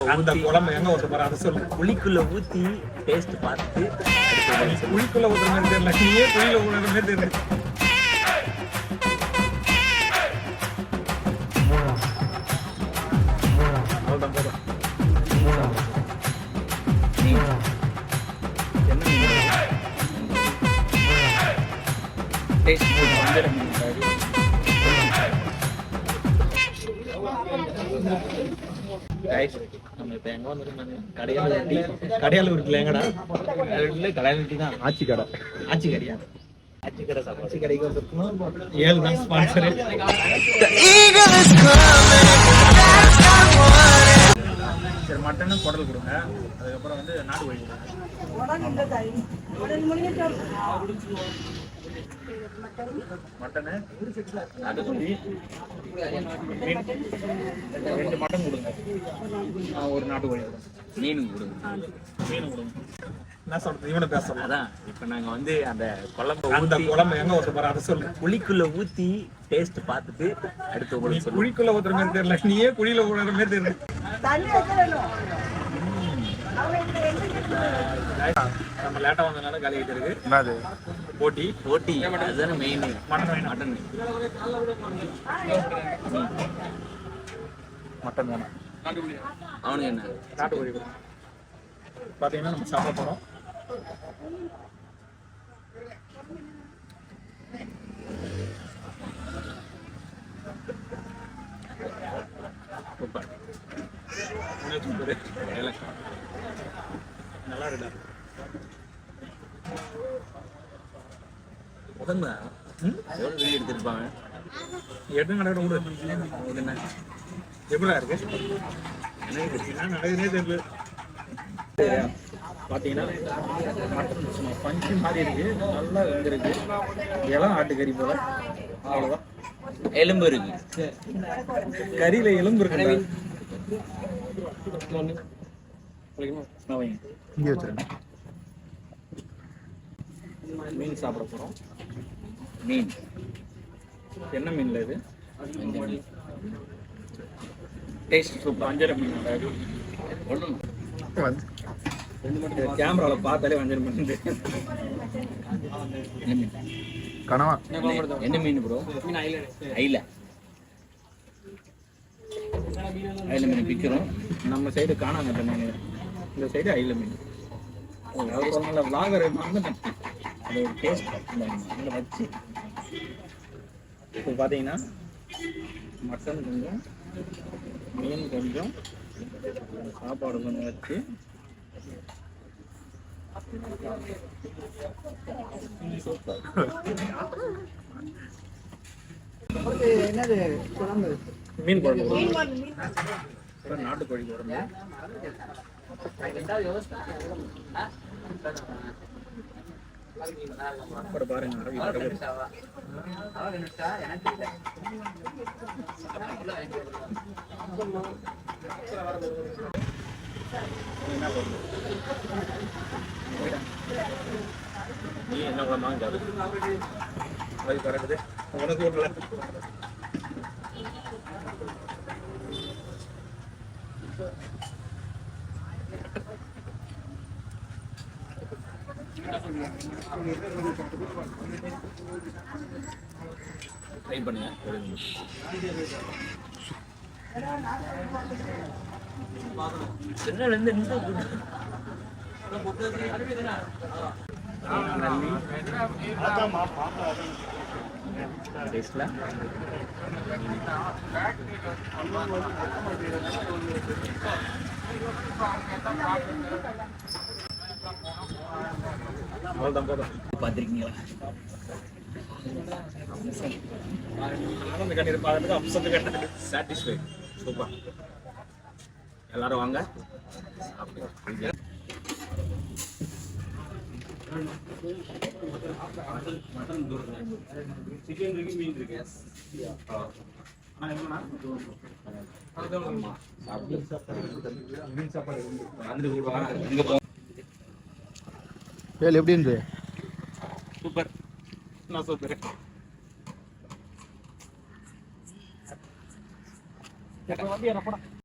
அந்த குழம்பு எங்க ஊத்த போற அதை சொல்லு. புளிக்குள்ள ஊத்தி டேஸ்ட் பார்த்துட்டு புளிக்குள்ள ஊத்துற மாதிரி தெரியல, நீயே புளியில ஊத்துற மாதிரி தெரியல. அவ்வளோதான் போதும். நம்ம இப்ப எங்க வந்துருக்காங்க கடையால இருக்குல்ல எங்கடா? கடையாளி தான். ஆச்சி கடை. ஆச்சி கடையா? ஆச்சி கடை சாப்பாடு. ஆச்சி கடைக்கு வந்துருக்கணும். 7 தான் ஸ்பான்சரு. சரி, மட்டனு குடல் கொடுங்க. அதுக்கப்புறம் வந்து நாட்டு கோழி கொடுங்க. மட்டனு, நாட்டுக்கோழி, மீன் 2 மட்டன் கொடுங்க. ஒரு நாட்டுக்கோழி கொடுங்க. மீன் கொடுங்க. மீன் கொடுங்க. என்ன சொல்றது, இவனை பேச சொல்லலாம். அதான் இப்ப நாங்க வந்து அந்த அந்த குழம்பு எங்க ஊத்த போற அதை சொல்லு. புளிக்குள்ள ஊத்தி டேஸ்ட் பார்த்துட்டு அடுத்து நீ உங்களுக்கு சொல்லுங்க. குழிக்குள்ள ஊத்துற மாதிரி தெரியல, நீயே குழியில ஊத்துற மாதிரி தெரியல. நம்ம லேட்டா வந்தனால காலி ஆயிட்டு இருக்கு. என்னது போட்டி போட்டி அதுதானே மெயின். மட்டன் வேணும். மட்டன் மட்டன் வேணும். அவனுக்கு என்ன? நாட்டுக்கோழி வேணும். பாத்தீங்கன்னா நம்ம சாப்பிட போறோம். சூப்பர். சூப்பர். நல்லா இருக்குடா. உடம்பு எவ்வளவு வெளியே எடுத்துருப்பாங்க. எட்டு நடக்கிற விடு. உங்களுக்கு என்ன எப்படிடா இருக்கு? எனக்கு என்ன நடக்குதுன்னே தெரியல. பாத்தீங்கன்னா மட்டன் சும்மா பஞ்சு மாதிரி இருக்கு, நல்லா வெந்திருக்கு. இளம் ஆட்டுக்கறி போல. அவ்வளவுதான். எலும்பு இருக்கு. கறியில எலும்பு இருக்குடா. இங்கே வச்சிருங்க. மீன் சாப்பிட போறோம். மீன் என்ன மீன்ல இது? Taste super. வஞ்சர மீன். வந்து கேமரால பார்த்தாலே வஞ்சர மீன் தெரியும். என்ன மீன்? கனவா என்ன மீன் ப்ரோ? ஐல. ஐல மீன் பிக்கிறோம். நம்ம சைடு காணாம மீன், இந்த சைடு ஐல மீன். விளாகர் மறந்துட்டேன். அது ஒரு டேஸ்ட் அதில் வச்சு. இப்போ பார்த்தீங்கன்னா மட்டன் கொஞ்சம், மீன் கொஞ்சம், சாப்பாடு கொஞ்சம் வச்சு மீன் குழம்பு, நாட்டுக்கோழி குழம்பு. பாருங்க நீ என்ன குழம்பாங்க பறக்குது உனக்கு ஊர்ல. ட்ரை பண்ணுங்க. சென்னையில இருந்து டேஸ்ட்ல அவ்வளோதான் போதும். பார்த்துருக்கீங்களா? ஆனந்த கண்ணீர் பார்த்துட்டு அப்சத்து கண்ணீர். சாட்டிஸ்ஃபை. சூப்பர். எல்லாரும் வாங்க. சிக்கன் இருக்கு, மீன் இருக்கு. மீன் சாப்பாடு வேலை எப்படி இருந்தது? சூப்பர். நான் சூப்பர்.